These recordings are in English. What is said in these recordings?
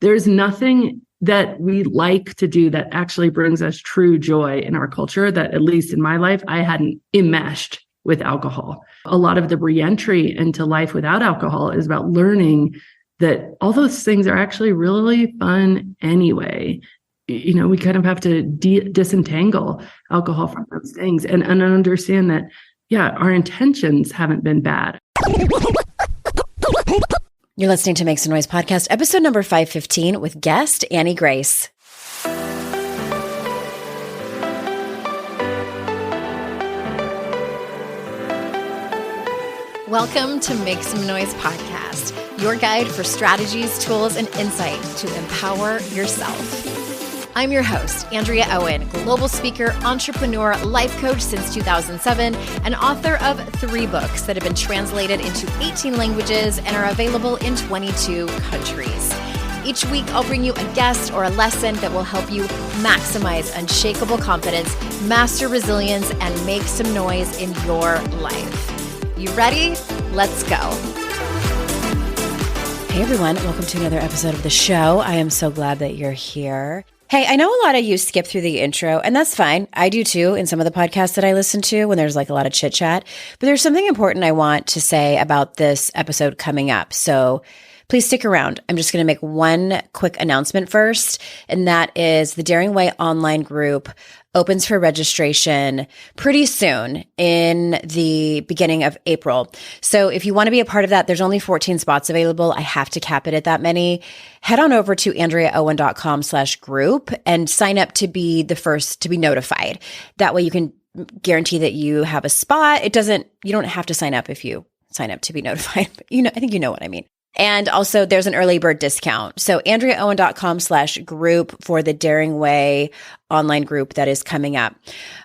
there's nothing that we like to do that actually brings us true joy in our culture that, at least in my life, I hadn't enmeshed with alcohol. A lot of the reentry into life without alcohol is about learning that all those things are actually really fun anyway. We kind of have to disentangle alcohol from those things and understand that, our intentions haven't been bad. You're listening to Make Some Noise podcast, episode number 515 with guest Annie Grace. Welcome to Make Some Noise podcast, your guide for strategies, tools, and insight to empower yourself. I'm your host, Andrea Owen, global speaker, entrepreneur, life coach since 2007, and author of 3 books that have been translated into 18 languages and are available in 22 countries. Each week, I'll bring you a guest or a lesson that will help you maximize unshakable confidence, master resilience, and make some noise in your life. You ready? Let's go. Hey everyone, welcome to another episode of the show. I am so glad that you're here. Hey, I know a lot of you skip through the intro, and that's fine. I do too in some of the podcasts that I listen to when there's like a lot of chit chat. But there's something important I want to say about this episode coming up. So please stick around. I'm just going to make one quick announcement first, and that is the Daring Way online group opens for registration pretty soon in the beginning of April. So if you want to be a part of that, there's only 14 spots available. I have to cap it at that many. Head on over to andreaowen.com/group and sign up to be the first to be notified. That way you can guarantee that you have a spot. You don't have to sign up if you sign up to be notified. But I think you know what I mean. And also there's an early bird discount. So andreaowen.com/group for the Daring Way online group that is coming up.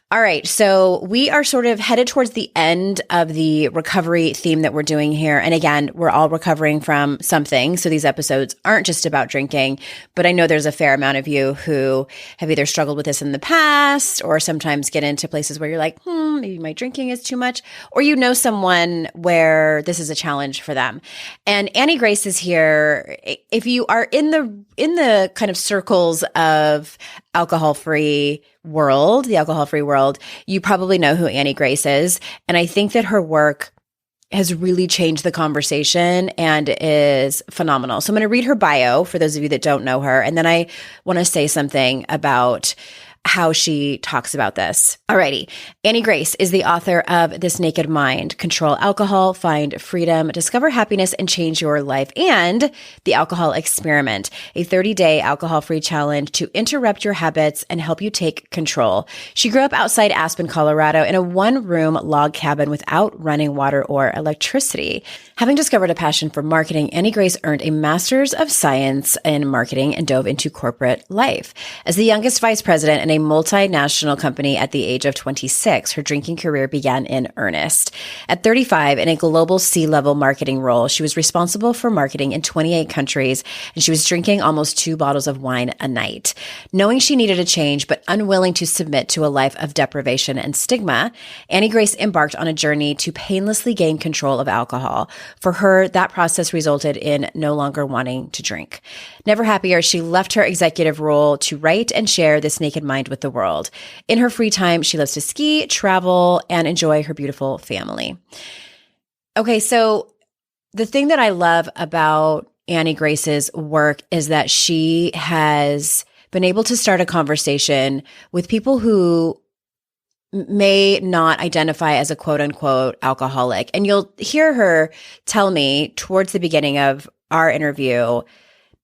All right. So we are sort of headed towards the end of the recovery theme that we're doing here. And again, we're all recovering from something. So these episodes aren't just about drinking, but I know there's a fair amount of you who have either struggled with this in the past or sometimes get into places where you're like, maybe my drinking is too much, or someone where this is a challenge for them. And Annie Grace is here. If you are in the kind of circles of the alcohol-free world, you probably know who Annie Grace is. And I think that her work has really changed the conversation and is phenomenal. So I'm going to read her bio for those of you that don't know her. And then I want to say something about how she talks about this. Alrighty. Annie Grace is the author of This Naked Mind, Control Alcohol, Find Freedom, Discover Happiness, and Change Your Life, and The Alcohol Experiment, a 30-day alcohol-free challenge to interrupt your habits and help you take control. She grew up outside Aspen, Colorado in a one-room log cabin without running water or electricity. Having discovered a passion for marketing, Annie Grace earned a Master's of Science in Marketing and dove into corporate life. As the youngest vice president in a multinational company at the age of 26, her drinking career began in earnest. At 35, in a global C-level marketing role, she was responsible for marketing in 28 countries, and she was drinking almost 2 bottles of wine a night. Knowing she needed a change, but unwilling to submit to a life of deprivation and stigma, Annie Grace embarked on a journey to painlessly gain control of alcohol. For her, that process resulted in no longer wanting to drink. Never happier, she left her executive role to write and share This Naked Mind with the world. In her free time, she loves to ski, travel, and enjoy her beautiful family. Okay, so the thing that I love about Annie Grace's work is that she has been able to start a conversation with people who may not identify as a quote unquote alcoholic. And you'll hear her tell me towards the beginning of our interview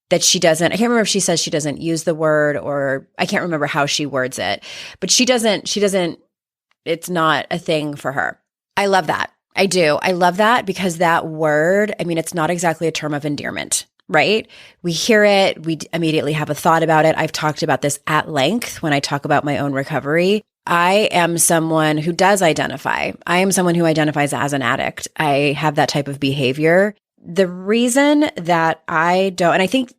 that I can't remember if she says she doesn't use the word, or I can't remember how she words it, but she doesn't, it's not a thing for her. I love that. I do. I love that because that word, it's not exactly a term of endearment, right? We hear it. We immediately have a thought about it. I've talked about this at length when I talk about my own recovery. I am someone who does identify. I am someone who identifies as an addict. I have that type of behavior. The reason that I don't, and I think,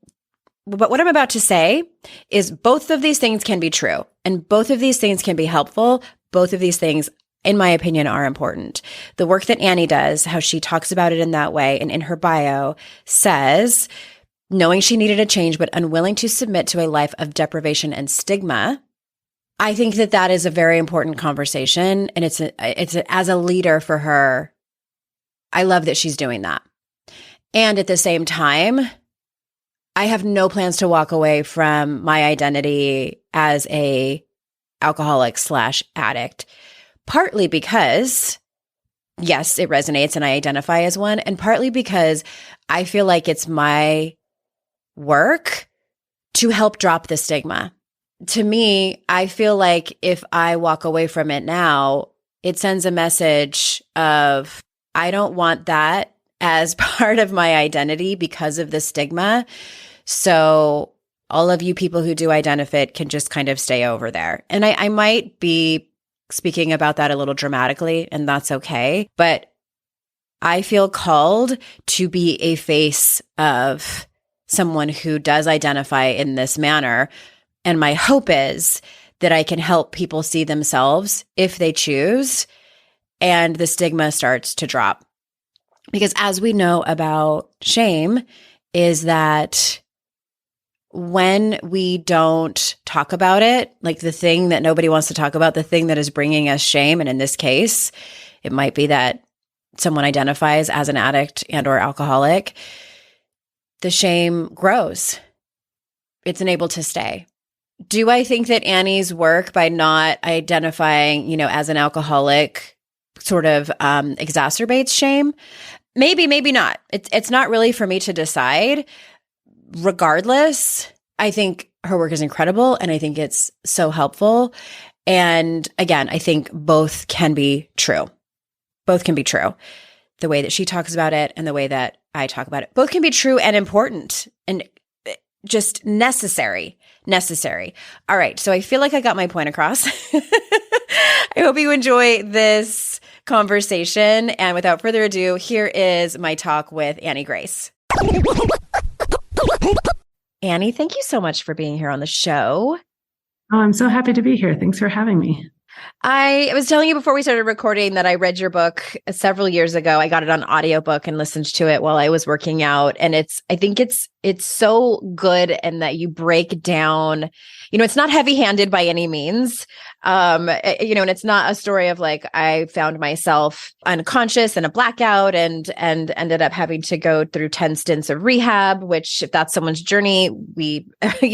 but what I'm about to say is both of these things can be true and both of these things can be helpful. Both of these things, in my opinion, are important. The work that Annie does, how she talks about it in that way and in her bio says, knowing she needed a change, but unwilling to submit to a life of deprivation and stigma. I think that that is a very important conversation. And as a leader for her, I love that she's doing that. And at the same time, I have no plans to walk away from my identity as a alcoholic/addict, partly because, yes, it resonates and I identify as one, and partly because I feel like it's my work to help drop the stigma. To me, I feel like if I walk away from it now, it sends a message of, I don't want that as part of my identity because of the stigma. So all of you people who do identify can just kind of stay over there. And I might be speaking about that a little dramatically, and that's okay. But I feel called to be a face of someone who does identify in this manner. And my hope is that I can help people see themselves if they choose, and the stigma starts to drop. Because as we know about shame, is that when we don't talk about it, like the thing that nobody wants to talk about, the thing that is bringing us shame, and in this case, it might be that someone identifies as an addict and or alcoholic, the shame grows. It's unable to stay. Do I think that Annie's work, by not identifying, as an alcoholic, sort of exacerbates shame? Maybe, maybe not. It's not really for me to decide. Regardless, I think her work is incredible, and I think it's so helpful. And again, I think both can be true. Both can be true. The way that she talks about it and the way that I talk about it. Both can be true and important and just necessary. All right. So I feel like I got my point across. I hope you enjoy this conversation. And without further ado, here is my talk with Annie Grace. Annie, thank you so much for being here on the show. Oh, I'm so happy to be here. Thanks for having me. I was telling you before we started recording that I read your book several years ago. I got it on audiobook and listened to it while I was working out. And I think it's so good, and that you break down, it's not heavy-handed by any means. And it's not a story of like, I found myself unconscious in a blackout and ended up having to go through 10 stints of rehab, which if that's someone's journey, we,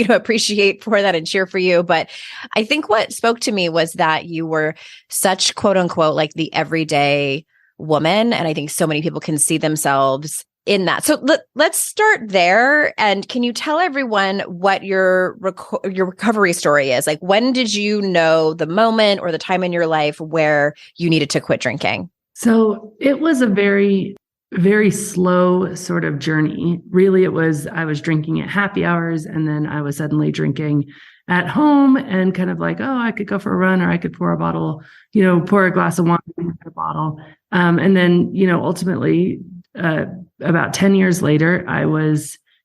appreciate for that and cheer for you. But I think what spoke to me was that you were such quote unquote, like the everyday woman. And I think so many people can see themselves in that. So let's start there. And can you tell everyone what your recovery story is? Like, when did you know the moment or the time in your life where you needed to quit drinking? So it was a very, very slow sort of journey. Really, I was drinking at happy hours, and then I was suddenly drinking at home, and kind of like, oh, I could go for a run, or I could pour a glass of wine in a bottle. And then, ultimately, about 10 years later,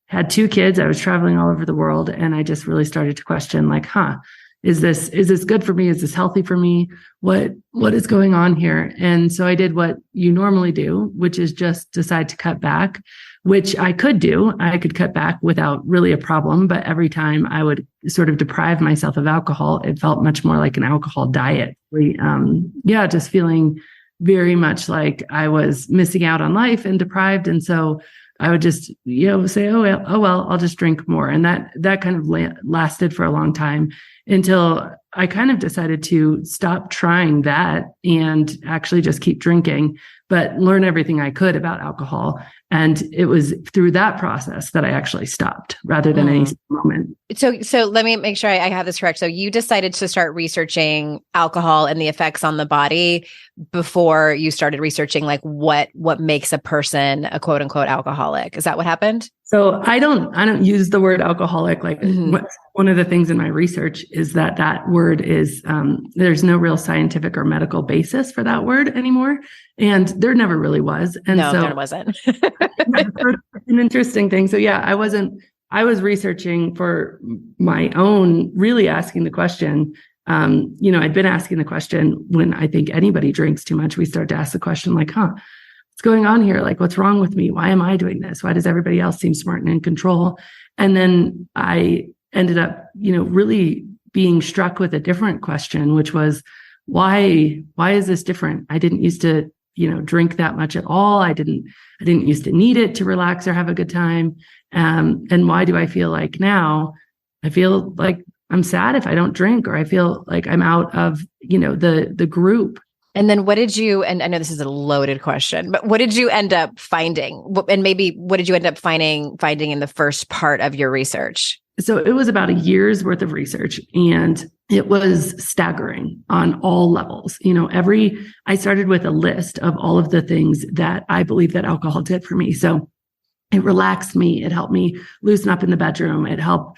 had 2 kids. I was traveling all over the world, and I just really started to question, like, is this good for me? Is this healthy for me? What is going on here? And so I did what you normally do, which is just decide to cut back, which I could do. I could cut back without really a problem. But every time I would sort of deprive myself of alcohol, it felt much more like an alcohol diet. Just feeling very much like I was missing out on life and deprived. And so I would just, say, oh, well, I'll just drink more. And that kind of lasted for a long time, until I kind of decided to stop trying that and actually just keep drinking, but learn everything I could about alcohol. And it was through that process that I actually stopped, rather than any moment. So let me make sure I have this correct. So you decided to start researching alcohol and the effects on the body before you started researching like what makes a person a quote unquote alcoholic. Is that what happened? So I don't use the word alcoholic. Like one of the things in my research is that word is, there's no real scientific or medical basis for that word anymore. And there never really was. And no, there wasn't. An interesting thing. So yeah, I was researching for my own, really asking the question. I'd been asking the question when I think anybody drinks too much, we start to ask the question like, what's going on here? Like, what's wrong with me? Why am I doing this? Why does everybody else seem smart and in control? And then I ended up, really being struck with a different question, which was, why is this different? I didn't used to, drink that much at all. I didn't used to need it to relax or have a good time. And why do I feel like now I feel like I'm sad if I don't drink, or I feel like I'm out of, the group. And then what did you, and I know this is a loaded question, but what did you end up finding? And maybe what did you end up finding in the first part of your research? So it was about a year's worth of research, and it was staggering on all levels. I started with a list of all of the things that I believe that alcohol did for me. So it relaxed me. It helped me loosen up in the bedroom. It helped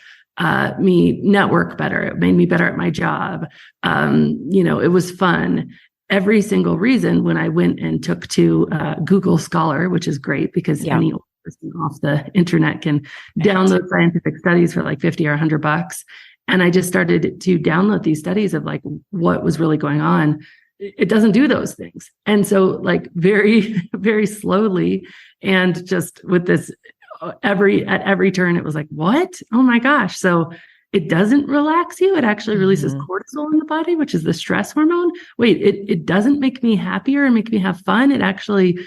me network better. It made me better at my job. It was fun. Every single reason, when I went and took to Google Scholar, which is great because any person off the internet can download scientific studies for like $50 or $100. And I just started to download these studies of like what was really going on. It doesn't do those things. And so like very, very slowly, and just with this at every turn, it was like, what? Oh my gosh. So it doesn't relax you. It actually releases cortisol in the body, which is the stress hormone. Wait, it doesn't make me happier and make me have fun. It actually,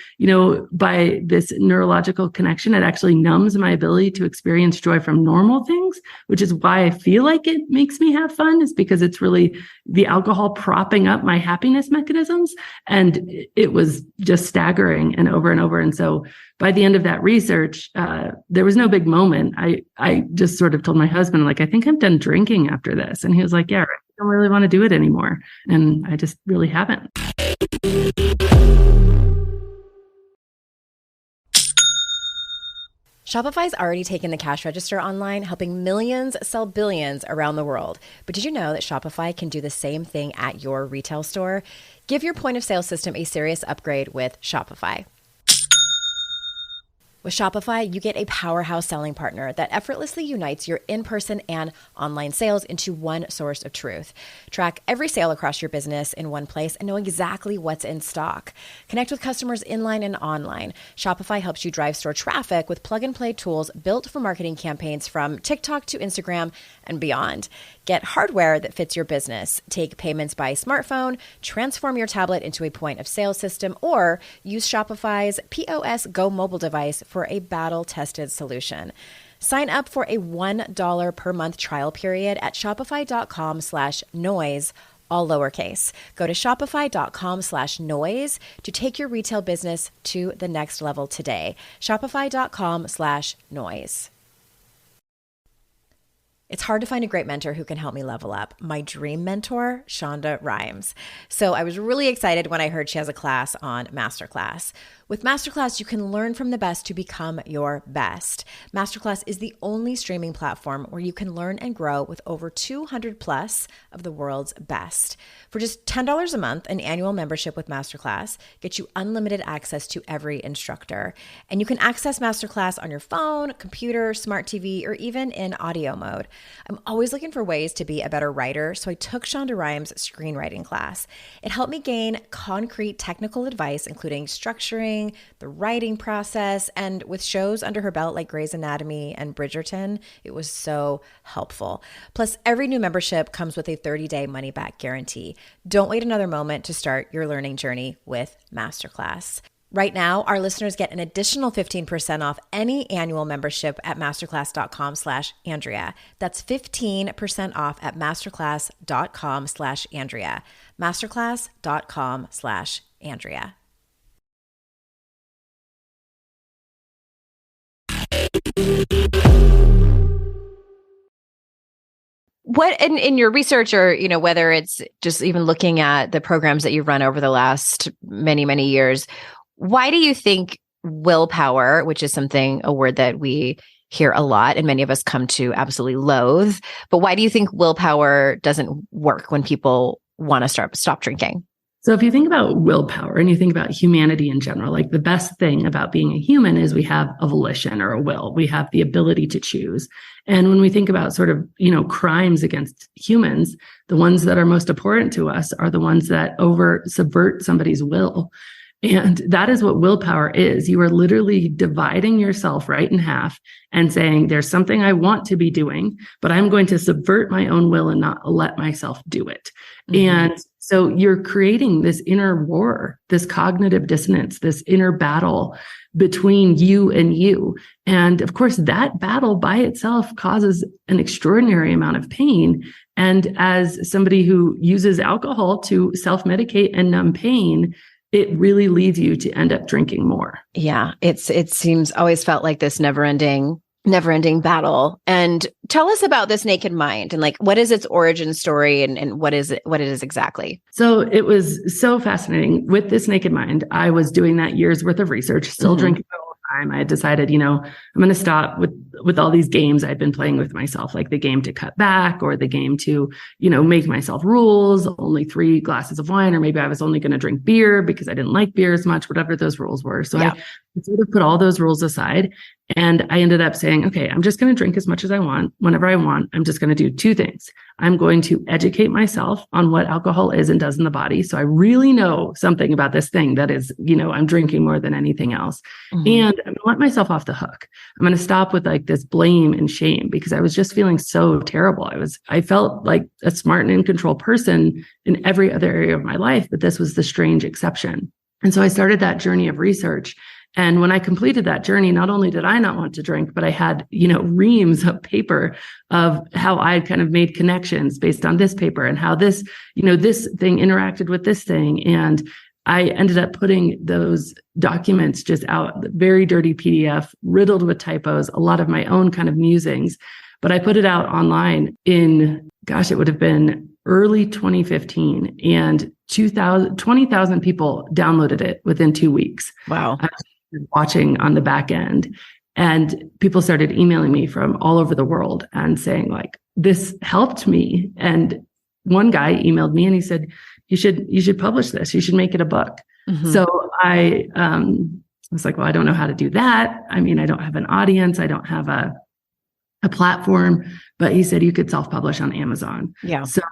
by this neurological connection, it actually numbs my ability to experience joy from normal things, which is why I feel like it makes me have fun, is because it's really the alcohol propping up my happiness mechanisms. And it was just staggering and over and over. And so by the end of that research, there was no big moment. I just sort of told my husband, like, I think I'm done drinking after this. And he was like, yeah, I don't really want to do it anymore. And I just really haven't. Shopify's already taken the cash register online, helping millions sell billions around the world. But did you know that Shopify can do the same thing at your retail store? Give your point of sale system a serious upgrade with Shopify. With Shopify, you get a powerhouse selling partner that effortlessly unites your in-person and online sales into one source of truth. Track every sale across your business in one place and know exactly what's in stock. Connect with customers inline and online. Shopify helps you drive store traffic with plug-and-play tools built for marketing campaigns from TikTok to Instagram and beyond. Get hardware that fits your business. Take payments by smartphone, transform your tablet into a point of sale system, or use Shopify's POS Go mobile device for a battle-tested solution. Sign up for a $1 per month trial period at shopify.com/noise, all lowercase. Go to shopify.com/noise to take your retail business to the next level today. Shopify.com/noise. It's hard to find a great mentor who can help me level up. My dream mentor, Shonda Rhimes. So I was really excited when I heard she has a class on Masterclass. With Masterclass, you can learn from the best to become your best. Masterclass is the only streaming platform where you can learn and grow with over 200 plus of the world's best. For just $10 a month, an annual membership with Masterclass gets you unlimited access to every instructor. And you can access Masterclass on your phone, computer, smart TV, or even in audio mode. I'm always looking for ways to be a better writer, so I took Shonda Rhimes' screenwriting class. It helped me gain concrete technical advice, including structuring, the writing process, and with shows under her belt like Grey's Anatomy and Bridgerton, it was so helpful. Plus, every new membership comes with a 30-day money-back guarantee. Don't wait another moment to start your learning journey with Masterclass. Right now, our listeners get an additional 15% off any annual membership at masterclass.com/Andrea. That's 15% off at masterclass.com/Andrea. Masterclass.com/Andrea. What in your research, or whether it's just even looking at the programs that you've run over the last many, many years, why do you think willpower, which is a word that we hear a lot and many of us come to absolutely loathe, but why do you think willpower doesn't work when people want to stop drinking? So if you think about willpower and you think about humanity in general, like the best thing about being a human is we have a volition or a will. We have the ability to choose. And when we think about sort of, crimes against humans, the ones that are most abhorrent to us are the ones that subvert somebody's will. And that is what willpower is. You are literally dividing yourself right in half and saying, there's something I want to be doing, but I'm going to subvert my own will and not let myself do it. And so you're creating this inner war, this cognitive dissonance, this inner battle between you and you. And of course, that battle by itself causes an extraordinary amount of pain. And as somebody who uses alcohol to self-medicate and numb pain, it really leads you to end up drinking more. Yeah. It seems always felt like this never ending battle. And tell us about this naked mind and like, what is its origin story and what it is exactly? So it was so fascinating with this naked mind. I was doing that year's worth of research, still drinking all the time. I had decided, I'm going to stop with all these games I'd been playing with myself, like the game to cut back or the game to, make myself rules, only 3 glasses of wine, or maybe I was only going to drink beer because I didn't like beer as much, whatever those rules were. So I sort of put all those rules aside. And I ended up saying, okay, I'm just going to drink as much as I want, whenever I want. I'm just going to do 2 things. I'm going to educate myself on what alcohol is and does in the body. So I really know something about this thing that is, I'm drinking more than anything else. And I'm going to let myself off the hook. I'm going to stop with like this blame and shame because I was just feeling so terrible. I felt like a smart and in control person in every other area of my life, but this was the strange exception. And so I started that journey of research. And when I completed that journey, not only did I not want to drink, but I had, reams of paper of how I had kind of made connections based on this paper and how this, this thing interacted with this thing. And I ended up putting those documents just out, very dirty PDF, riddled with typos, a lot of my own kind of musings. But I put it out online in, it would have been early 2015, and 20,000 people downloaded it within 2 weeks. Wow. I was watching on the back end, and people started emailing me from all over the world and saying like, this helped me. And one guy emailed me and he said, you should publish this. You should make it a book. So I was like, well, I don't know how to do that. I mean, I don't have an audience. I don't have a platform, but he said you could self-publish on Amazon. Yeah. So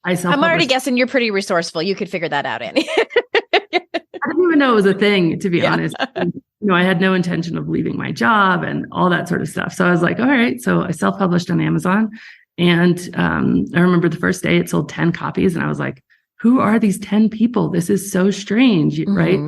I'm already guessing you're pretty resourceful. You could figure that out, Annie. I didn't even know it was a thing, to be honest. And, I had no intention of leaving my job and all that sort of stuff. So I was like, all right. So I self-published on Amazon. And I remember the first day it sold 10 copies. And I was like, who are these 10 people? This is so strange, right?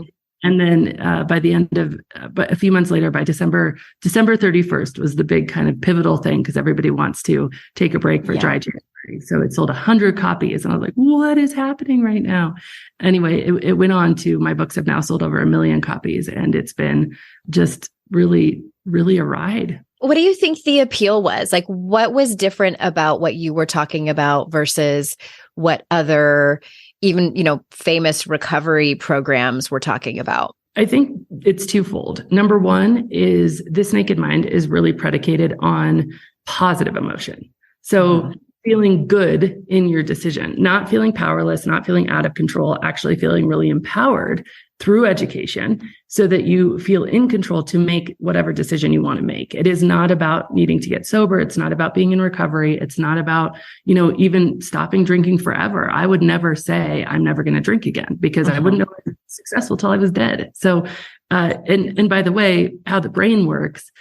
And then by the end of, but a few months later, by December 31st was the big kind of pivotal thing because everybody wants to take a break for dry January. So it sold 100 copies. And I was like, what is happening right now? Anyway, it went on to, my books have now sold over 1 million copies. And it's been just really, really a ride. What do you think the appeal was? Like, what was different about what you were talking about versus what other, even, famous recovery programs were talking about? I think it's twofold. Number one is this naked mind is really predicated on positive emotion. So feeling good in your decision, not feeling powerless, not feeling out of control, actually feeling really empowered through education so that you feel in control to make whatever decision you want to make. It is not about needing to get sober. It's not about being in recovery. It's not about, even stopping drinking forever. I would never say I'm never going to drink again because I wouldn't know I was successful till I was dead. So, and by the way, how the brain works,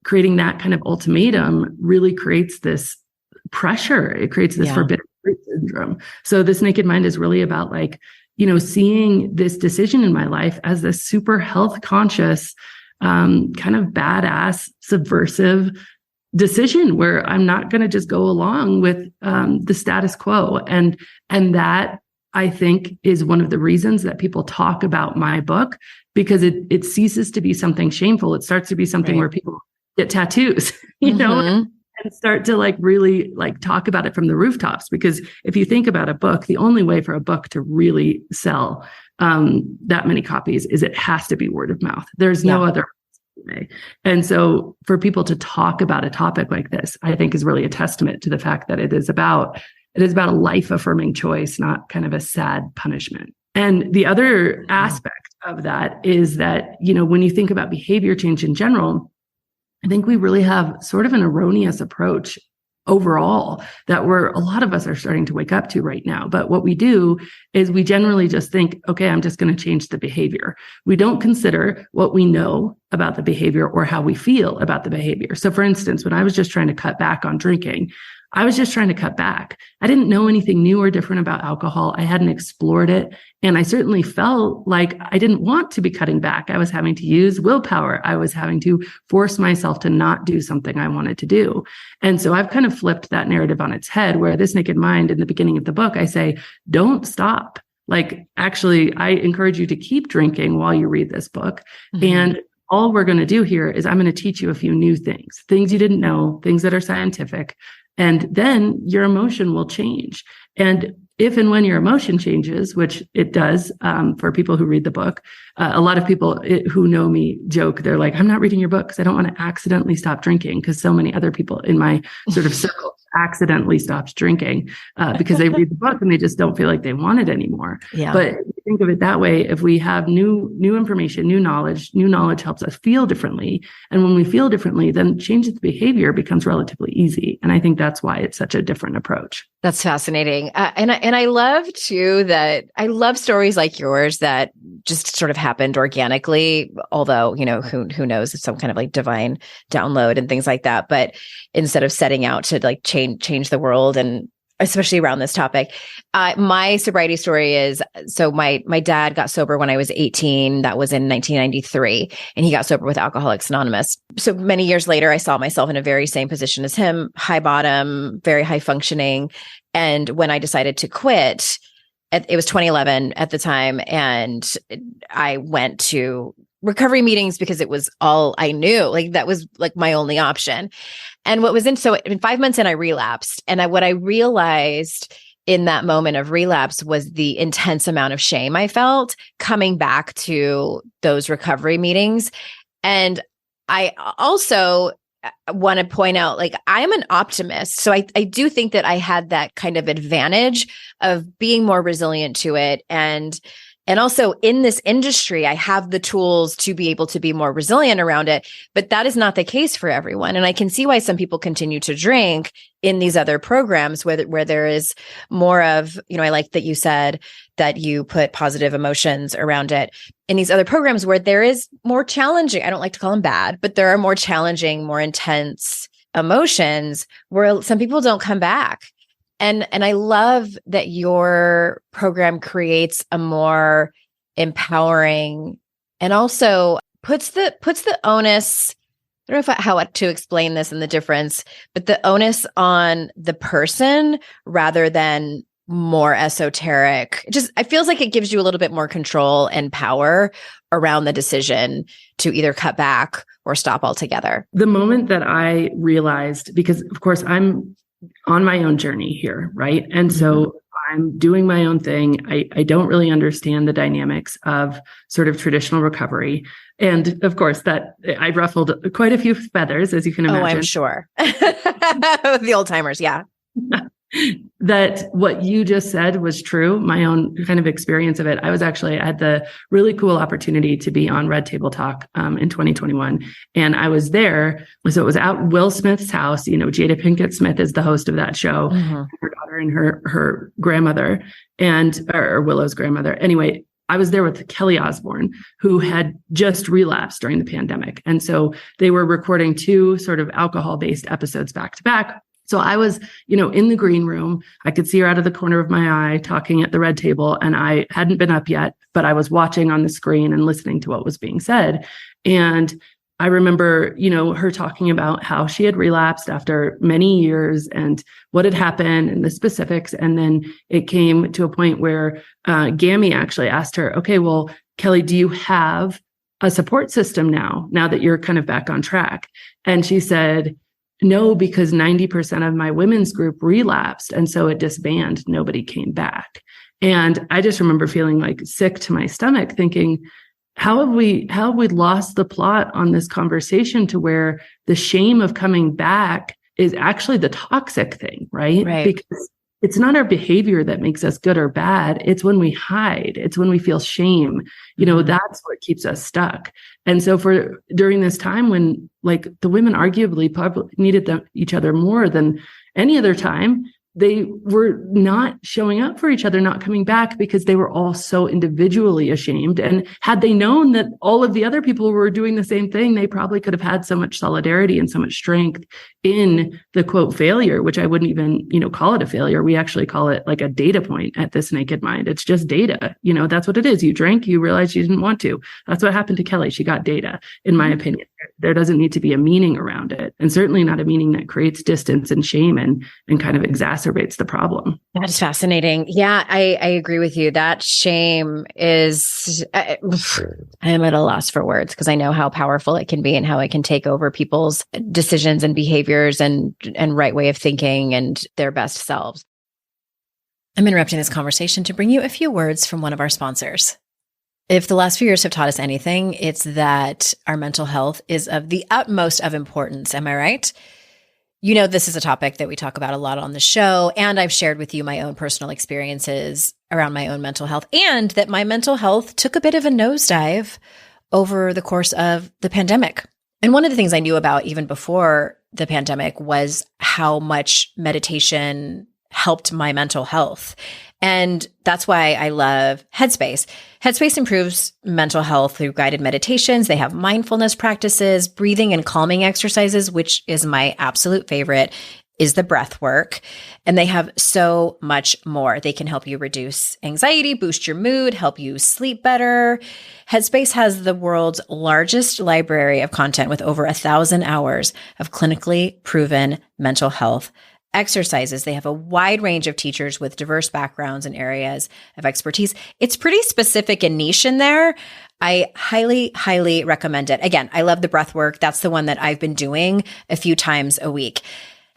creating that kind of ultimatum really creates this pressure. It creates this forbidden fruit syndrome. So this naked mind is really about like, seeing this decision in my life as this super health conscious, kind of badass, subversive decision where I'm not going to just go along with the status quo. And that I think is one of the reasons that people talk about my book, because it ceases to be something shameful. It starts to be something where people get tattoos, and start to like really like talk about it from the rooftops. Because if you think about a book, the only way for a book to really sell that many copies is it has to be word of mouth. There's no other way. And so for people to talk about a topic like this, I think is really a testament to the fact that it is about a life affirming choice, not kind of a sad punishment. And the other aspect of that is that, when you think about behavior change in general, I think we really have sort of an erroneous approach overall that a lot of us are starting to wake up to right now. But what we do is we generally just think, okay, I'm just going to change the behavior. We don't consider what we know about the behavior or how we feel about the behavior. So for instance, when I was just trying to cut back on drinking, I was just trying to cut back. I didn't know anything new or different about alcohol. I hadn't explored it. And I certainly felt like I didn't want to be cutting back. I was having to use willpower. I was having to force myself to not do something I wanted to do. And so I've kind of flipped that narrative on its head, where This Naked Mind, in the beginning of the book, I say, don't stop. Like, actually, I encourage you to keep drinking while you read this book. Mm-hmm. And all we're going to do here is I'm going to teach you a few new things you didn't know, things that are scientific. And then your emotion will change. And if and when your emotion changes, which it does for people who read the book, a lot of people who know me joke, they're like, I'm not reading your book because I don't want to accidentally stop drinking, because so many other people in my sort of circle accidentally stopped drinking because they read the book and they just don't feel like they want it anymore. Yeah. But think of it that way. If we have new information, new knowledge helps us feel differently. And when we feel differently, then change the behavior becomes relatively easy. And I think that's why it's such a different approach. That's fascinating. And I love too that I love stories like yours that just sort of happened organically, although, who knows, it's some kind of like divine download and things like that. But instead of setting out to like change the world, and especially around this topic, my sobriety story is, so my dad got sober when I was 18. That was in 1993. And he got sober with Alcoholics Anonymous. So many years later, I saw myself in a very same position as him, high bottom, very high functioning. And when I decided to quit, it was 2011 at the time. And I went to recovery meetings because it was all I knew. Like, that was like my only option. And so in 5 months in, I relapsed. And what I realized in that moment of relapse was the intense amount of shame I felt coming back to those recovery meetings. And I also want to point out, like, I'm an optimist. So I do think that I had that kind of advantage of being more resilient to it. And also in this industry, I have the tools to be able to be more resilient around it, but that is not the case for everyone. And I can see why some people continue to drink in these other programs where there is more of, I like that you said that you put positive emotions around it. In these other programs where there is more challenging, I don't like to call them bad, but there are more challenging, more intense emotions where some people don't come back. And I love that your program creates a more empowering and also puts the onus, I don't know how to explain this and the difference, but the onus on the person rather than more esoteric. It feels like it gives you a little bit more control and power around the decision to either cut back or stop altogether. The moment that I realized, because of course I'm on my own journey here, right? And so I'm doing my own thing. I don't really understand the dynamics of sort of traditional recovery. And of course, that I ruffled quite a few feathers, as you can imagine. Oh, I'm sure. The old timers, yeah. That what you just said was true. My own kind of experience of it. I had the really cool opportunity to be on Red Table Talk in 2021. And I was there. So it was at Will Smith's house. Jada Pinkett Smith is the host of that show, her daughter and her grandmother, or Willow's grandmother. Anyway, I was there with Kelly Osbourne, who had just relapsed during the pandemic. And so they were recording 2 sort of alcohol-based episodes back to back. So I was, in the green room. I could see her out of the corner of my eye talking at the red table, and I hadn't been up yet, but I was watching on the screen and listening to what was being said. And I remember, her talking about how she had relapsed after many years and what had happened and the specifics. And then it came to a point where Gammy actually asked her, okay, well, Kelly, do you have a support system now that you're kind of back on track? And she said, no, because 90% of my women's group relapsed. And so it disbanded. Nobody came back. And I just remember feeling like sick to my stomach, thinking, how have we lost the plot on this conversation to where the shame of coming back is actually the toxic thing, right? Because it's not our behavior that makes us good or bad. It's when we hide. It's when we feel shame. That's what keeps us stuck. And so during this time when like the women arguably probably needed each other more than Any other time, they were not showing up for each other, not coming back because they were all so individually ashamed. And had they known that all of the other people were doing the same thing, they probably could have had so much solidarity and so much strength in the quote failure, which I wouldn't even, call it a failure. We actually call it like a data point at This Naked Mind. It's just data. That's what it is. You drank, you realized you didn't want to. That's what happened to Kelly. She got data, in my opinion. There doesn't need to be a meaning around it, and certainly not a meaning that creates distance and shame and kind of exacerbates the problem. That is fascinating. Yeah, I agree with you. That shame is, I am at a loss for words because I know how powerful it can be and how it can take over people's decisions and behaviors and right way of thinking and their best selves. I'm interrupting this conversation to bring you a few words from one of our sponsors. If the last few years have taught us anything, it's that our mental health is of the utmost of importance. Am I right? This is a topic that we talk about a lot on the show, and I've shared with you my own personal experiences around my own mental health, and that my mental health took a bit of a nosedive over the course of the pandemic. And one of the things I knew about even before the pandemic was how much meditation helped my mental health. And that's why I love Headspace. Headspace improves mental health through guided meditations. They have mindfulness practices, breathing and calming exercises, which is my absolute favorite, is the breath work. And they have so much more. They can help you reduce anxiety, boost your mood, help you sleep better. Headspace has the world's largest library of content with over 1,000 hours of clinically proven mental health exercises. They have a wide range of teachers with diverse backgrounds and areas of expertise. It's pretty specific and niche in there. I highly, highly recommend it. Again, I love the breath work. That's the one that I've been doing a few times a week.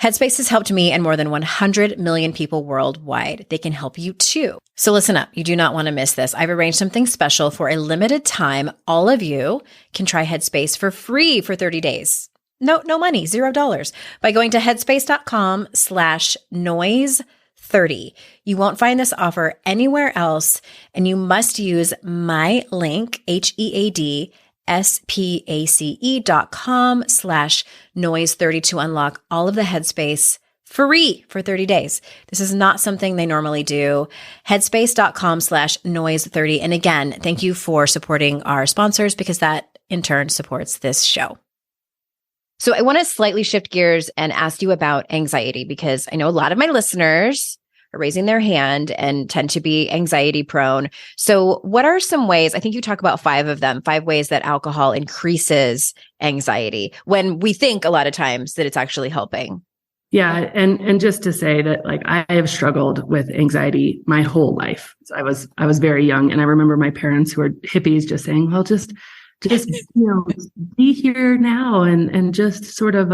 Headspace has helped me and more than 100 million people worldwide. They can help you too. So listen up. You do not want to miss this. I've arranged something special for a limited time. All of you can try Headspace for free for 30 days. No money, $0 by going to headspace.com/noise30. You won't find this offer anywhere else. And you must use my link, HEADSPACE.com/noise30 to unlock all of the Headspace free for 30 days. This is not something they normally do. Headspace.com/noise30. And again, thank you for supporting our sponsors because that in turn supports this show. So I want to slightly shift gears and ask you about anxiety because I know a lot of my listeners are raising their hand and tend to be anxiety prone. So what are some ways, I think you talk about 5 of them, 5 ways that alcohol increases anxiety when we think a lot of times that it's actually helping? Yeah. And just to say that, like, I have struggled with anxiety my whole life. So I was very young, and I remember my parents, who are hippies, just saying, well, just be here now and just sort of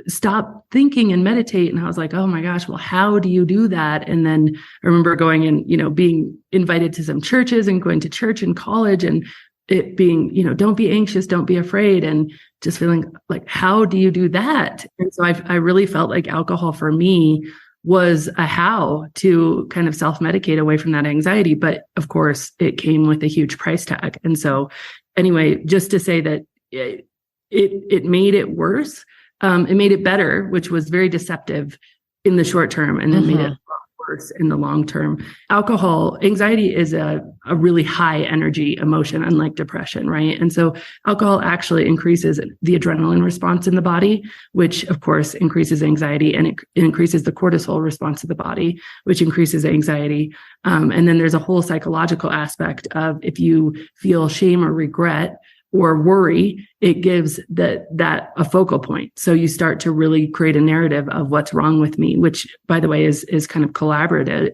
stop thinking and meditate. And I was like, oh my gosh, well, how do you do that? And then I remember going and, being invited to some churches and going to church in college and it being, don't be anxious, don't be afraid. And just feeling like, how do you do that? And so I really felt like alcohol for me was a how to kind of self-medicate away from that anxiety. But of course, it came with a huge price tag. And so anyway, just to say that it made it worse. It made it better, which was very deceptive in the short term, and then made it a lot worse in the long term. Anxiety is a really high energy emotion, unlike depression, right? And so alcohol actually increases the adrenaline response in the body, which of course increases anxiety, and it increases the cortisol response of the body, which increases anxiety. And then there's a whole psychological aspect of if you feel shame or regret or worry, it gives that a focal point. So you start to really create a narrative of what's wrong with me, which, by the way, is kind of collaborated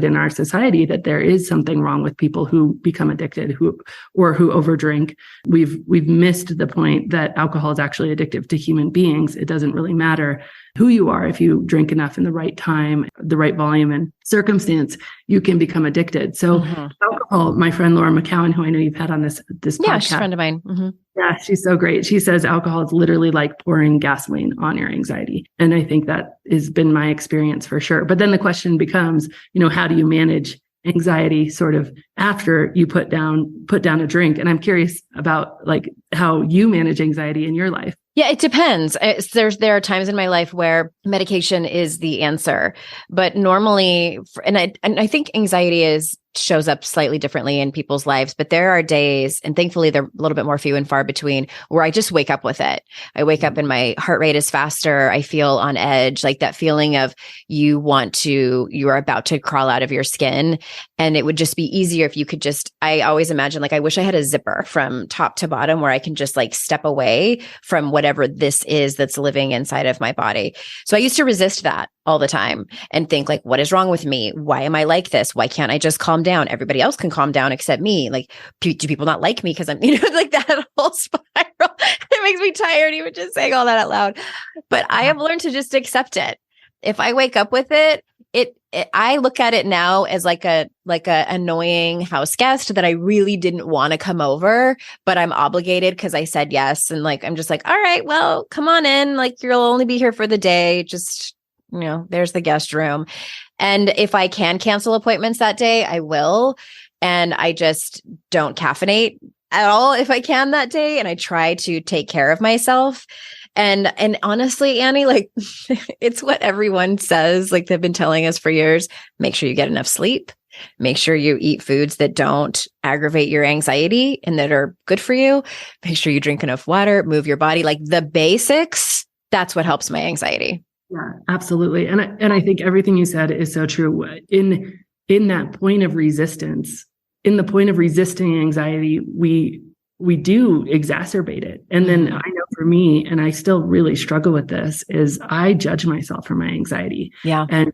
in our society, that there is something wrong with people who become addicted, who overdrink. We've missed the point that alcohol is actually addictive to human beings. It doesn't really matter who you are. If you drink enough in the right time, the right volume and circumstance, you can become addicted. So alcohol, my friend Laura McCowan, who I know you've had on this podcast. Yeah, she's a friend of mine. Mm-hmm. Yeah, she's so great. She says alcohol is literally like pouring gasoline on your anxiety. And I think that has been my experience for sure. But then the question becomes, how do you manage anxiety sort of after you put down a drink? And I'm curious about like how you manage anxiety in your life. Yeah, it depends. There are times in my life where medication is the answer, but normally, and I think anxiety shows up slightly differently in people's lives, but there are days, and thankfully they're a little bit more few and far between, where I just wake up with it. I wake up and my heart rate is faster. I feel on edge, like that feeling of you are about to crawl out of your skin. And it would just be easier if you could I always imagine, like, I wish I had a zipper from top to bottom where I can just like step away from whatever this is that's living inside of my body. So I used to resist that all the time and think, like, what is wrong with me? Why am I like this? Why can't I just calm down? Everybody else can calm down except me. Like, do people not like me because I'm, like that whole spiral? It makes me tired even just saying all that out loud. But I have learned to just accept it. If I wake up with it, I look at it now as like a annoying house guest that I really didn't want to come over, but I'm obligated because I said yes. And like, I'm just like, all right, well, come on in. Like, you'll only be here for the day. Just, there's the guest room. And if I can cancel appointments that day, I will. And I just don't caffeinate at all if I can that day. And I try to take care of myself. And honestly, Annie, like it's what everyone says, like they've been telling us for years. Make sure you get enough sleep. Make sure you eat foods that don't aggravate your anxiety and that are good for you. Make sure you drink enough water, move your body, like the basics. That's what helps my anxiety. Yeah, absolutely. And I think everything you said is so true. In that point of resistance, in the point of resisting anxiety, we do exacerbate it. And then I know for me, and I still really struggle with this, is I judge myself for my anxiety. Yeah. And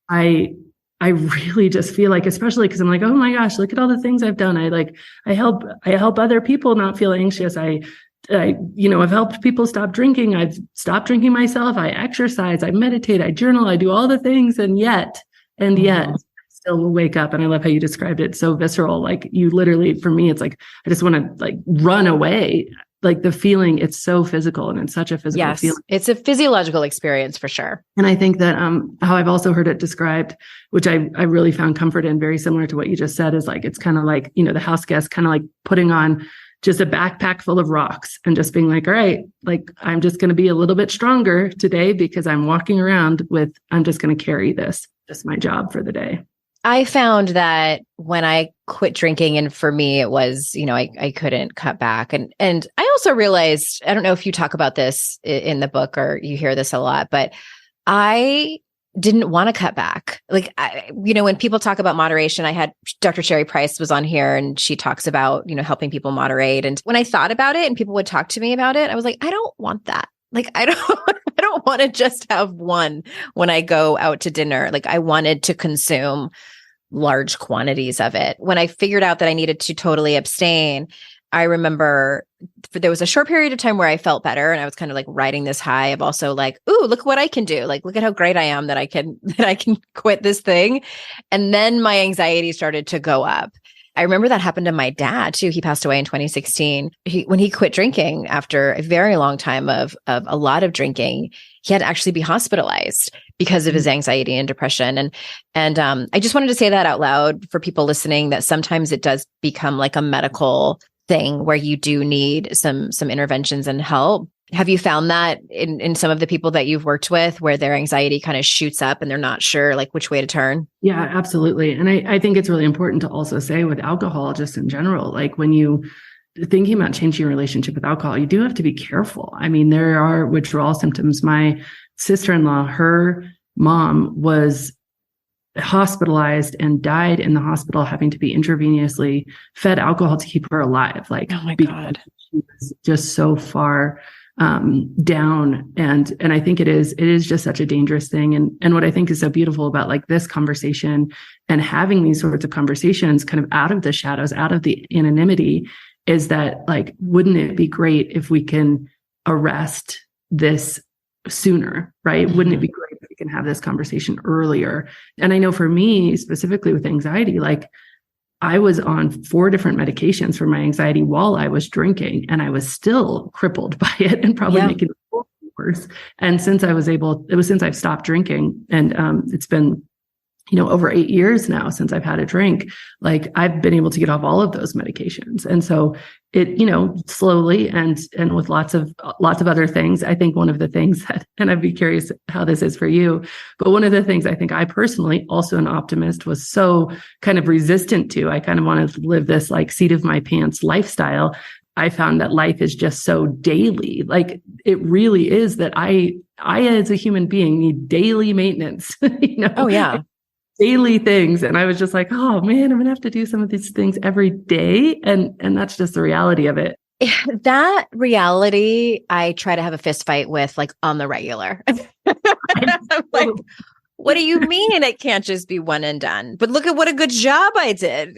I really just feel like, especially because I'm like, oh my gosh, look at all the things I've done. I help other people not feel anxious. I've helped people stop drinking. I've stopped drinking myself. I exercise, I meditate, I journal, I do all the things. And yet I still will wake up. And I love how you described it. So visceral. Like you literally, for me, it's like, I just want to like run away. Like the feeling, it's so physical and it's such a physical feeling. It's a physiological experience for sure. And I think that how I've also heard it described, which I really found comfort in, very similar to what you just said, is like, it's kind of like, the house guest kind of like putting on just a backpack full of rocks and just being like, all right, like I'm just going to be a little bit stronger today because I'm walking around I'm just going to carry this. Just my job for the day. I found that when I quit drinking, and for me, it was, I couldn't cut back. And I also realized, I don't know if you talk about this in the book or you hear this a lot, but I didn't want to cut back. Like, when people talk about moderation, I had Dr. Sherry Price was on here and she talks about, helping people moderate. And when I thought about it and people would talk to me about it, I was like, I don't want that. Like, I don't want to just have one when I go out to dinner. Like, I wanted to consume large quantities of it. When I figured out that I needed to totally abstain, I remember there was a short period of time where I felt better and I was kind of like riding this high of also like, ooh, look what I can do. Like, look at how great I am that I can quit this thing. And then my anxiety started to go up. I remember that happened to my dad too. He passed away in 2016. When he quit drinking after a very long time of a lot of drinking, he had to actually be hospitalized because of his anxiety and depression. And I just wanted to say that out loud for people listening, that sometimes it does become like a medical thing where you do need some interventions and help. Have you found that in some of the people that you've worked with where their anxiety kind of shoots up and they're not sure like which way to turn? Yeah, absolutely. And I think it's really important to also say with alcohol, just in general, like when you thinking about changing your relationship with alcohol, you do have to be careful. I mean, there are withdrawal symptoms. My sister-in-law, her mom was hospitalized and died in the hospital, having to be intravenously fed alcohol to keep her alive. Like, oh my God, she was just so far down. And I think it is just such a dangerous thing. And what I think is so beautiful about like this conversation and having these sorts of conversations kind of out of the shadows, out of the anonymity, is that like, wouldn't it be great if we can arrest this sooner, right? Mm-hmm. Wouldn't it be great if we can have this conversation earlier? And I know for me, specifically with anxiety, like I was on 4 different medications for my anxiety while I was drinking, and I was still crippled by it and probably making it worse. And since I've stopped drinking, and it's been over 8 years now since I've had a drink, like I've been able to get off all of those medications. And so it, slowly and with lots of other things. I think one of the things that, and I'd be curious how this is for you, but one of the things I think I personally, also an optimist, was so kind of resistant to, I kind of wanted to live this like seat of my pants lifestyle. I found that life is just so daily. Like it really is that I as a human being need daily maintenance, Oh yeah. daily things. And I was just like, oh man, I'm gonna have to do some of these things every day. And that's just the reality of it. That reality, I try to have a fist fight with, like, on the regular. I'm like, what do you mean it can't just be one and done? But look at what a good job I did.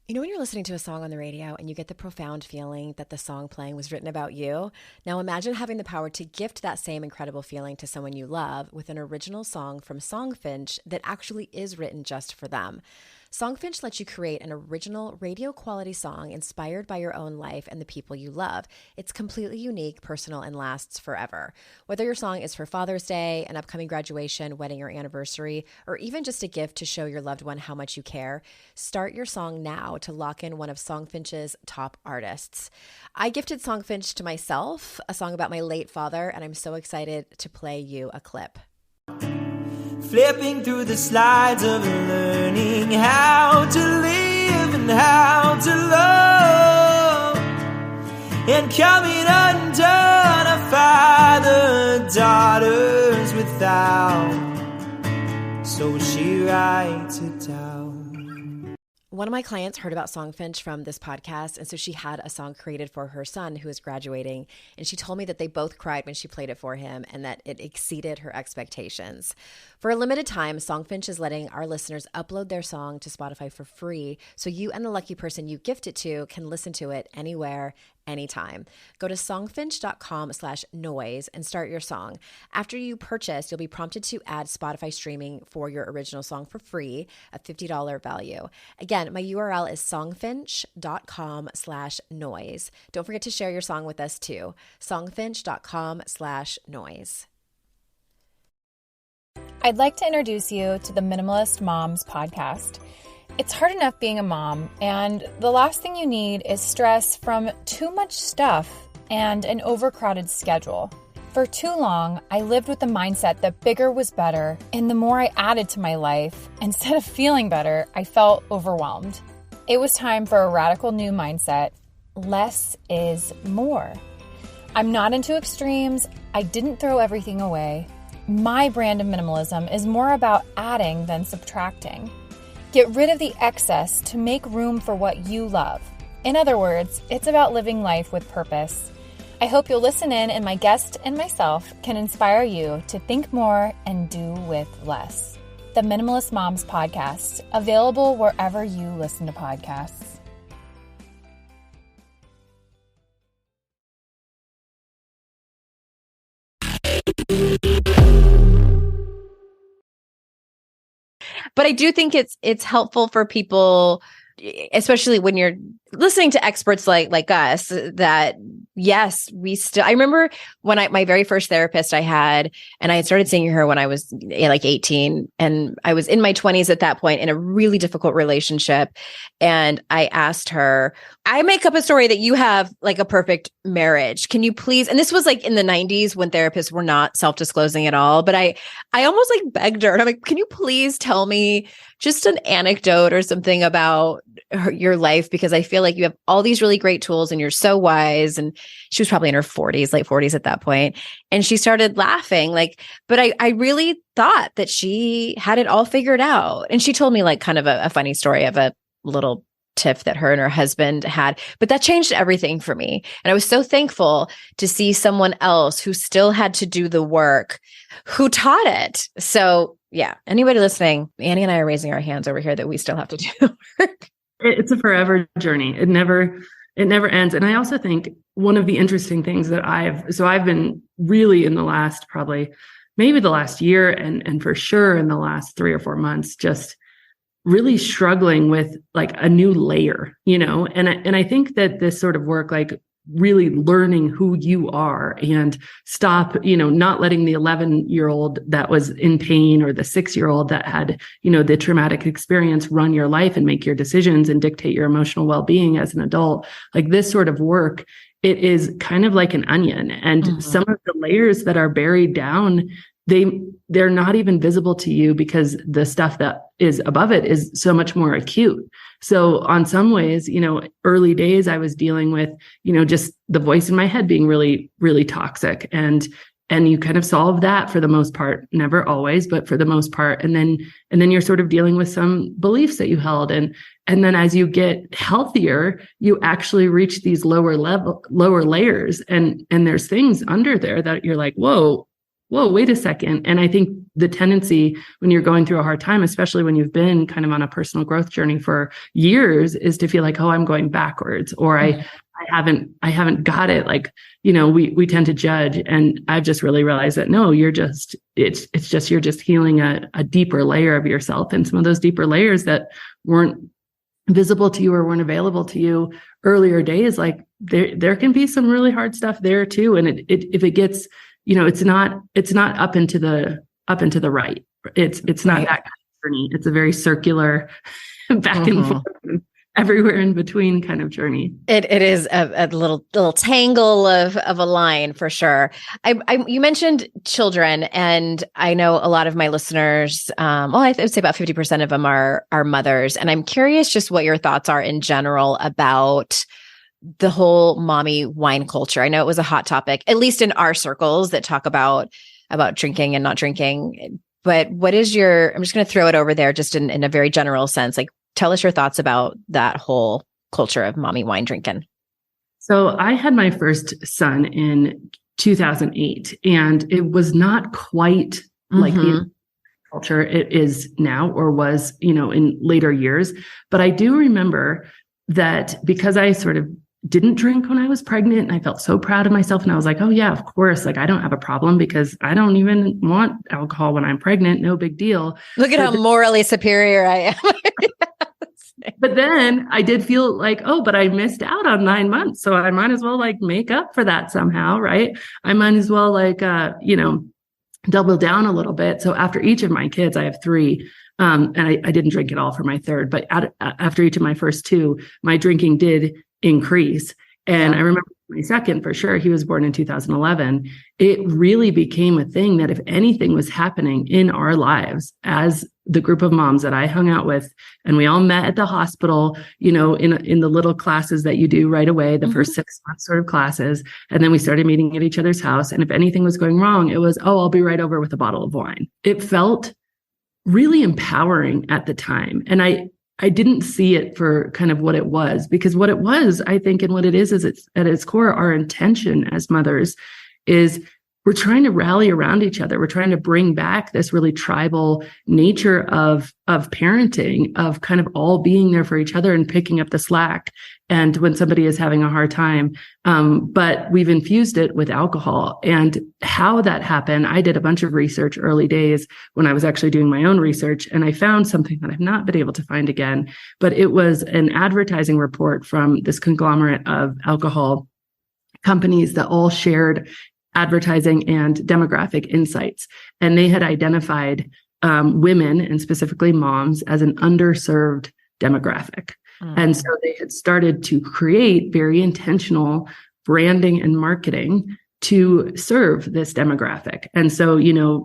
When you're listening to a song on the radio and you get the profound feeling that the song playing was written about you? Now imagine having the power to gift that same incredible feeling to someone you love with an original song from Songfinch that actually is written just for them. Songfinch lets you create an original radio quality song inspired by your own life and the people you love. It's completely unique, personal, and lasts forever. Whether your song is for Father's Day, an upcoming graduation, wedding, or anniversary, or even just a gift to show your loved one how much you care, start your song now to lock in one of Songfinch's top artists. I gifted Songfinch to myself, a song about my late father, and I'm so excited to play you a clip. Flipping through the slides of learning how to live and how to love, and coming undone, a father daughters without, so she writes it down. One of my clients heard about Songfinch from this podcast, and so she had a song created for her son who was graduating, and she told me that they both cried when she played it for him and that it exceeded her expectations. For a limited time, Songfinch is letting our listeners upload their song to Spotify for free, so you and the lucky person you gift it to can listen to it anywhere, anytime. Go to songfinch.com/noise and start your song. After you purchase, you'll be prompted to add Spotify streaming for your original song for free, a $50 value. Again, my URL is songfinch.com/noise. Don't forget to share your song with us too. songfinch.com/noise. I'd like to introduce you to the Minimalist Moms podcast. It's hard enough being a mom, and the last thing you need is stress from too much stuff and an overcrowded schedule. For too long, I lived with the mindset that bigger was better, and the more I added to my life, instead of feeling better, I felt overwhelmed. It was time for a radical new mindset. Less is more. I'm not into extremes. I didn't throw everything away. My brand of minimalism is more about adding than subtracting. Get rid of the excess to make room for what you love. In other words, it's about living life with purpose. I hope you'll listen in, and my guest and myself can inspire you to think more and do with less. The Minimalist Moms podcast, available wherever you listen to podcasts. But I do think it's helpful for people, especially when you're listening to experts like us, that yes, I remember when my very first therapist I had, and I had started seeing her when I was like 18, and I was in my 20s at that point in a really difficult relationship. And I asked her, I make up a story that you have like a perfect marriage. Can you please? And this was like in the 90s when therapists were not self-disclosing at all. But I almost like begged her, and I'm like, can you please tell me just an anecdote or something about your life? Because I feel like you have all these really great tools and you're so wise. And she was probably in her 40s, late 40s at that point. And she started laughing but I really thought that she had it all figured out. And she told me like kind of a funny story of a little tiff that her and her husband had, but that changed everything for me. And I was so thankful to see someone else who still had to do the work, who taught it. So yeah, anybody listening, Annie and I are raising our hands over here that we still have to do the work. It's a forever journey. It never ends. And I also think one of the interesting things that I've been really in the last, probably maybe the last year and for sure in the last 3 or 4 months, just really struggling with like a new layer, and I think that this sort of work, like really learning who you are and stop, not letting the 11-year-old that was in pain or the 6-year-old that had, the traumatic experience run your life and make your decisions and dictate your emotional well-being as an adult. Like this sort of work, it is kind of like an onion, and some of the layers that are buried down, they're not even visible to you because the stuff that is above it is so much more acute. So on some ways, early days I was dealing with, just the voice in my head being really, really toxic, and you kind of solve that for the most part, never always, but for the most part. And then you're sort of dealing with some beliefs that you held. And then as you get healthier, you actually reach these lower layers. And there's things under there that you're like, whoa, wait a second. And I think the tendency when you're going through a hard time, especially when you've been kind of on a personal growth journey for years, is to feel like, oh, I'm going backwards, or I haven't got it. Like, we tend to judge. And I've just really realized that no, you're just healing a deeper layer of yourself. And some of those deeper layers that weren't visible to you or weren't available to you earlier days, like there can be some really hard stuff there too. And if it gets, it's not up into the right. It's not that kind of journey. It's a very circular back and forth, everywhere in between kind of journey. It is a little tangle of a line for sure. You mentioned children, and I know a lot of my listeners, I would say about 50% of them are mothers. And I'm curious just what your thoughts are in general about the whole mommy wine culture. I know it was a hot topic, at least in our circles that talk about drinking and not drinking. But what is I'm just going to throw it over there just in a very general sense. Like, tell us your thoughts about that whole culture of mommy wine drinking. So I had my first son in 2008, and it was not quite like the culture it is now or was, in later years. But I do remember that because I sort of didn't drink when I was pregnant, and I felt so proud of myself. And I was like, oh yeah, of course. Like, I don't have a problem because I don't even want alcohol when I'm pregnant. No big deal. Look at how morally superior I am. But then I did feel like, oh, but I missed out on 9 months. So I might as well make up for that somehow. Right. I might as well double down a little bit. So after each of my kids, I have 3. And I didn't drink at all for my third, but after each of my first 2, my drinking did increase. And I remember my second, for sure, he was born in 2011. It really became a thing that if anything was happening in our lives as the group of moms that I hung out with, and we all met at the hospital, in the little classes that you do right away, the first 6 months sort of classes. And then we started meeting at each other's house. And if anything was going wrong, it was, oh, I'll be right over with a bottle of wine. It felt really empowering at the time. And I didn't see it for kind of what it was, because what it was, I think, and what it is it's at its core, our intention as mothers is we're trying to rally around each other. We're trying to bring back this really tribal nature of parenting, of kind of all being there for each other and picking up the slack. And when somebody is having a hard time, but we've infused it with alcohol. And how that happened, I did a bunch of research early days when I was actually doing my own research, and I found something that I've not been able to find again, but it was an advertising report from this conglomerate of alcohol companies that all shared advertising and demographic insights. And they had identified women, and specifically moms, as an underserved demographic. And so they had started to create very intentional branding and marketing to serve this demographic. And so,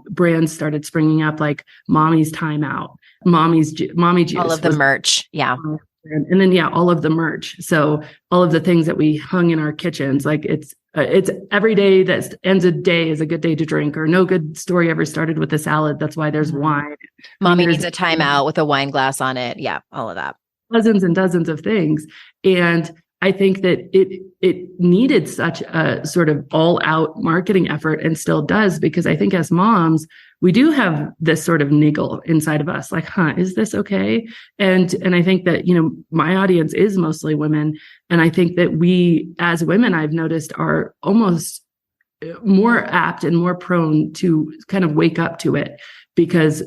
brands started springing up like Mommy's Time Out, Mommy Juice. All of the merch. Yeah. And then, all of the merch. So all of the things that we hung in our kitchens, like it's every day that ends a day is a good day to drink, or no good story ever started with a salad. That's why there's wine. Mommy needs a timeout with a wine glass on it. Yeah. All of that. Dozens and dozens of things. And I think that it needed such a sort of all out marketing effort, and still does, because I think as moms, we do have this sort of niggle inside of us, like, is this okay? And I think that, my audience is mostly women. And I think that we as women, I've noticed, are almost more apt and more prone to kind of wake up to it, because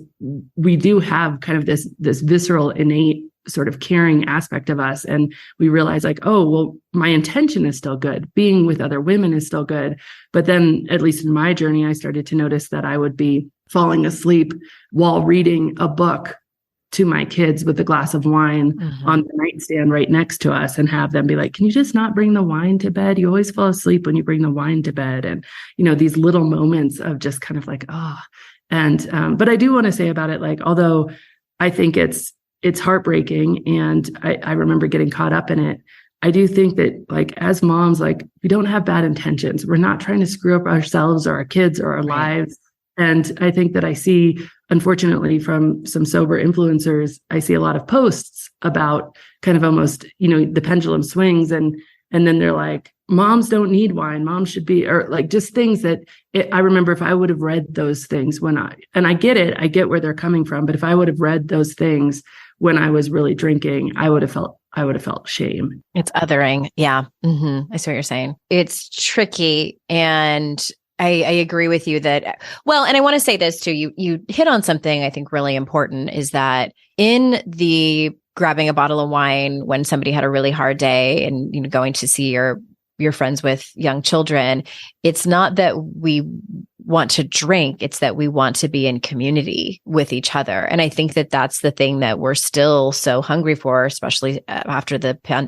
we do have kind of this visceral innate sort of caring aspect of us. And we realize like, oh, well, my intention is still good. Being with other women is still good. But then, at least in my journey, I started to notice that I would be falling asleep while reading a book to my kids with a glass of wine on the nightstand right next to us, and have them be like, can you just not bring the wine to bed? You always fall asleep when you bring the wine to bed. And, these little moments of just kind of like, oh, and, but I do want to say about it, like, although I think it's heartbreaking and I remember getting caught up in it, I do think that, like, as moms, like, we don't have bad intentions. We're not trying to screw up ourselves or our kids or our lives. And I think that I see, unfortunately, from some sober influencers, I see a lot of posts about kind of almost, the pendulum swings, and then they're like, moms don't need wine. Moms should be, or like just things that I remember if I would have read those things and I get it, I get where they're coming from, but if I would have read those things when I was really drinking, I would have felt shame. It's othering. Yeah. I see what you're saying. It's tricky. And I agree with you that, well, and I want to say this too, you hit on something I think really important, is that in the grabbing a bottle of wine when somebody had a really hard day and, going to see your friends with young children, it's not that we want to drink, it's that we want to be in community with each other. And I think that that's the thing that we're still so hungry for, especially after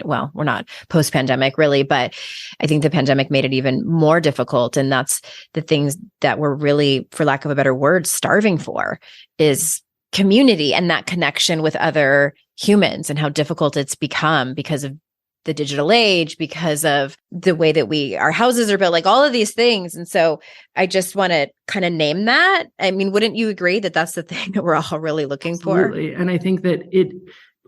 well, we're not post-pandemic really, but I think the pandemic made it even more difficult. And that's the things that we're really, for lack of a better word, starving for, is community and that connection with other humans, and how difficult it's become because of the digital age, because of the way that our houses are built, like all of these things. And so I just want to kind of name that. I mean, wouldn't you agree that that's the thing that we're all really looking Absolutely. for? And I think that it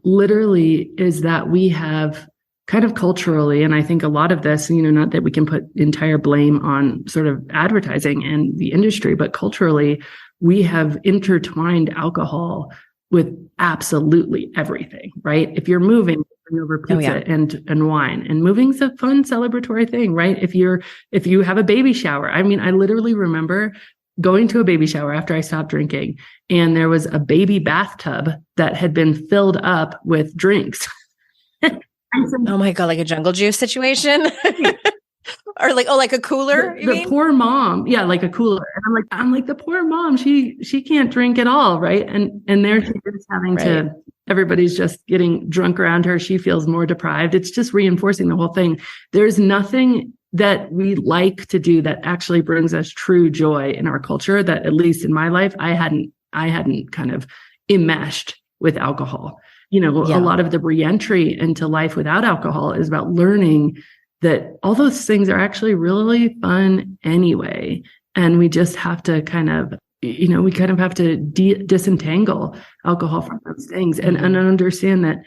literally is that we have kind of culturally, and I think a lot of this, not that we can put entire blame on sort of advertising and the industry, but culturally, we have intertwined alcohol with absolutely everything, right? If you're moving, bring over pizza and wine, and moving's a fun celebratory thing, right? If you have a baby shower, I mean, I literally remember going to a baby shower after I stopped drinking, and there was a baby bathtub that had been filled up with drinks. Oh my God, like a Jungle Juice situation? Or like a cooler? The poor mom. Yeah, like a cooler. And I'm like, the poor mom, she can't drink at all, right? And there she is having to, everybody's just getting drunk around her. She feels more deprived. It's just reinforcing the whole thing. There's nothing that we like to do that actually brings us true joy in our culture, that at least in my life, I hadn't kind of enmeshed with alcohol. A lot of the reentry into life without alcohol is about learning that all those things are actually really fun anyway. And we just have to kind of, we kind of have to disentangle alcohol from those things and understand that,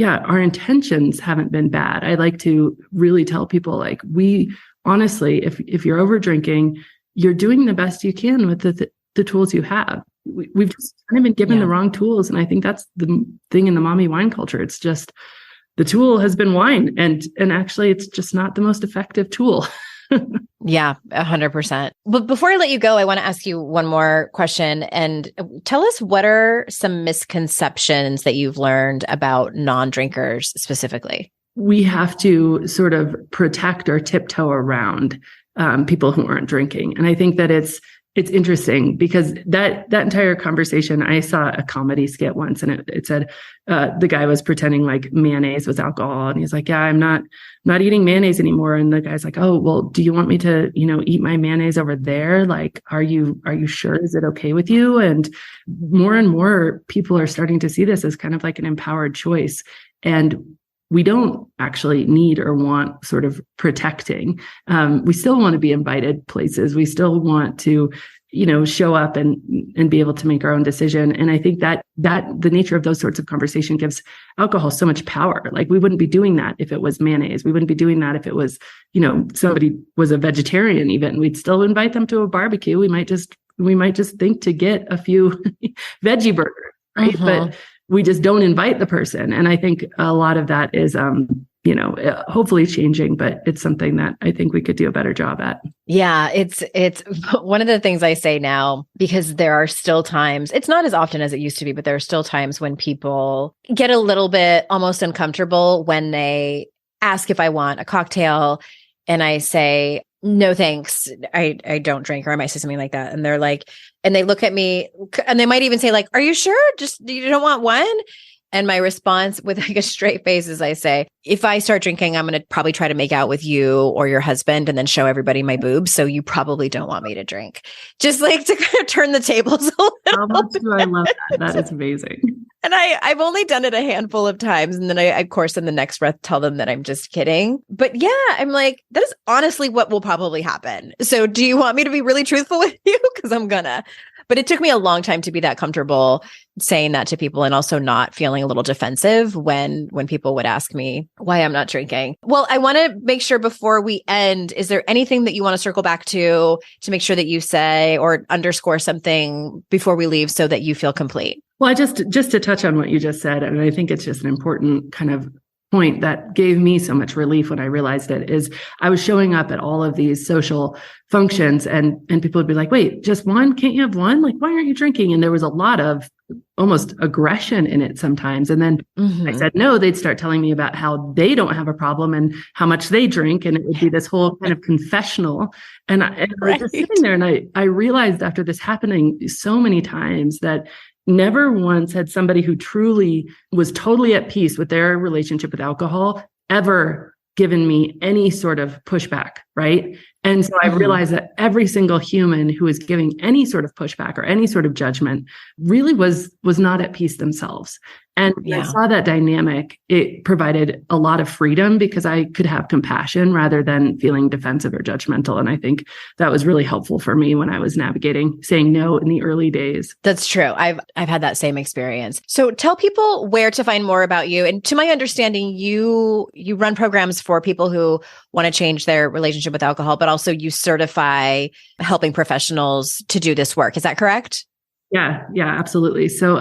our intentions haven't been bad. I like to really tell people, like, we honestly, if you're over drinking, you're doing the best you can with the tools you have. We've just kind of been given the wrong tools. And I think that's the thing in the mommy wine culture. It's just, the tool has been wine, and actually it's just not the most effective tool. Yeah, 100%. But before I let you go, I want to ask you one more question, and tell us, what are some misconceptions that you've learned about non-drinkers specifically? We have to sort of protect or tiptoe around people who aren't drinking. And I think that it's interesting because that entire conversation, I saw a comedy skit once, and it said the guy was pretending like mayonnaise was alcohol, and he's like, "Yeah, I'm not eating mayonnaise anymore." And the guy's like, "Oh, well, do you want me to, eat my mayonnaise over there? Like, are you sure? Is it okay with you?" And more people are starting to see this as kind of like an empowered choice, and we don't actually need or want sort of protecting. We still want to be invited places. We still want to, show up and be able to make our own decision. And I think that the nature of those sorts of conversation gives alcohol so much power. Like, we wouldn't be doing that if it was mayonnaise. We wouldn't be doing that if it was, somebody was a vegetarian even. We'd still invite them to a barbecue. We might just think to get a few veggie burgers, right? But we just don't invite the person. And I think a lot of that is hopefully changing, but it's something that I think we could do a better job at. Yeah, it's one of the things I say now, because there are still times, it's not as often as it used to be, but there are still times when people get a little bit almost uncomfortable when they ask if I want a cocktail and I say, no, thanks. I don't drink, or I might say something like that. And they're like, and they look at me and they might even say like, are you sure? Just, you don't want one? And my response with like a straight face is I say, if I start drinking, I'm going to probably try to make out with you or your husband and then show everybody my boobs. So you probably don't want me to drink. Just like to kind of turn the tables a little How much do I love that? That is amazing. And I've only done it a handful of times. And then I, of course, in the next breath, tell them that I'm just kidding. But yeah, I'm like, that is honestly what will probably happen. So do you want me to be really truthful with you? Because I'm gonna. But it took me a long time to be that comfortable saying that to people, and also not feeling a little defensive when people would ask me why I'm not drinking. Well, I want to make sure before we end, is there anything that you want to circle back to make sure that you say or underscore something before we leave so that you feel complete? Well, just to touch on what you just said, and I think it's just an important kind of point that gave me so much relief when I realized it, is I was showing up at all of these social functions and people would be like, wait, just one? Can't you have one? Like, why aren't you drinking? And there was a lot of almost aggression in it sometimes. And then I said, no, they'd start telling me about how they don't have a problem and how much they drink. And it would be this whole kind of confessional. And I was just sitting there and I realized after this happening so many times that never once had somebody who truly was totally at peace with their relationship with alcohol ever given me any sort of pushback, right? And so I realized that every single human who was giving any sort of pushback or any sort of judgment really was not at peace themselves. And when I saw that dynamic, it provided a lot of freedom because I could have compassion rather than feeling defensive or judgmental. And I think that was really helpful for me when I was navigating saying no in the early days. That's true. I've had that same experience. So tell people where to find more about you. And to my understanding, you run programs for people who want to change their relationship with alcohol, but also you certify helping professionals to do this work. Is that correct? Yeah, absolutely. So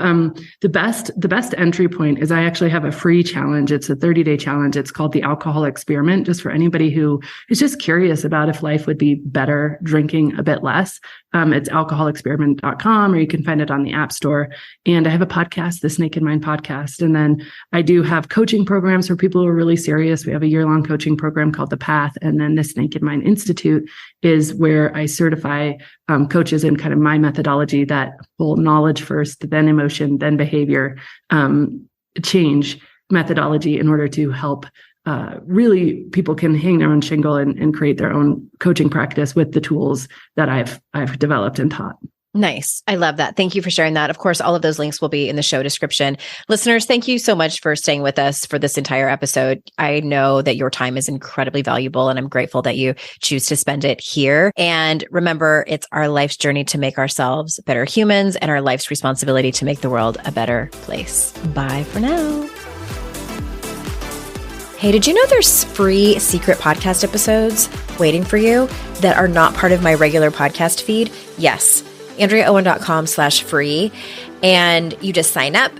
the best entry point is I actually have a free challenge. It's a 30-day challenge. It's called the Alcohol Experiment, just for anybody who is just curious about if life would be better drinking a bit less. It's alcoholexperiment.com, or you can find it on the App Store. And I have a podcast, the Snake in Mind podcast. And then I do have coaching programs for people who are really serious. We have a year-long coaching program called The Path. And then the Snake in Mind Institute is where I certify coaches in kind of my methodology, that whole knowledge first, then emotion, then behavior change methodology, in order to help really people can hang their own shingle and create their own coaching practice with the tools that I've developed and taught. Nice. I love that. Thank you for sharing that. Of course, all of those links will be in the show description. Listeners, thank you so much for staying with us for this entire episode. I know that your time is incredibly valuable, and I'm grateful that you choose to spend it here. And remember, it's our life's journey to make ourselves better humans, and our life's responsibility to make the world a better place. Bye for now. Hey, did you know there's free secret podcast episodes waiting for you that are not part of my regular podcast feed? Yes. AndreaOwen.com/free. And you just sign up.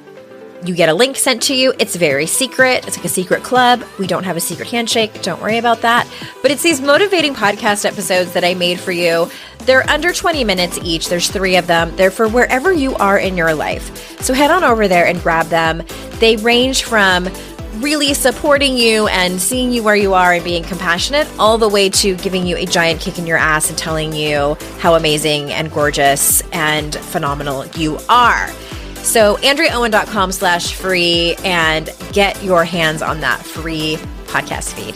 You get a link sent to you. It's very secret. It's like a secret club. We don't have a secret handshake. Don't worry about that. But it's these motivating podcast episodes that I made for you. They're under 20 minutes each. There's 3 of them. They're for wherever you are in your life. So head on over there and grab them. They range from really supporting you and seeing you where you are and being compassionate, all the way to giving you a giant kick in your ass and telling you how amazing and gorgeous and phenomenal you are. So AndreaOwen.com/free, and get your hands on that free podcast feed.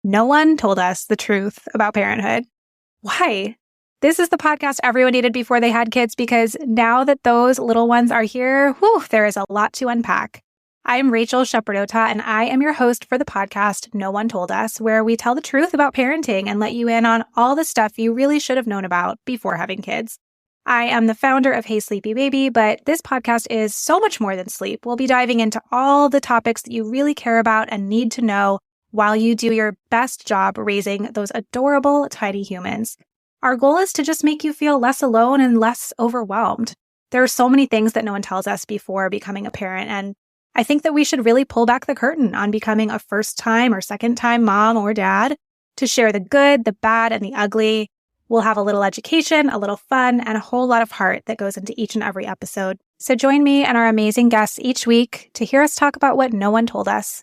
No one told us the truth about parenthood. Why? This is the podcast everyone needed before they had kids, because now that those little ones are here, there is a lot to unpack. I'm Rachel Shepardota, and I am your host for the podcast No One Told Us, where we tell the truth about parenting and let you in on all the stuff you really should have known about before having kids. I am the founder of Hey Sleepy Baby, but this podcast is so much more than sleep. We'll be diving into all the topics that you really care about and need to know while you do your best job raising those adorable, tiny humans. Our goal is to just make you feel less alone and less overwhelmed. There are so many things that no one tells us before becoming a parent, and I think that we should really pull back the curtain on becoming a first-time or second-time mom or dad to share the good, the bad, and the ugly. We'll have a little education, a little fun, and a whole lot of heart that goes into each and every episode. So join me and our amazing guests each week to hear us talk about what no one told us.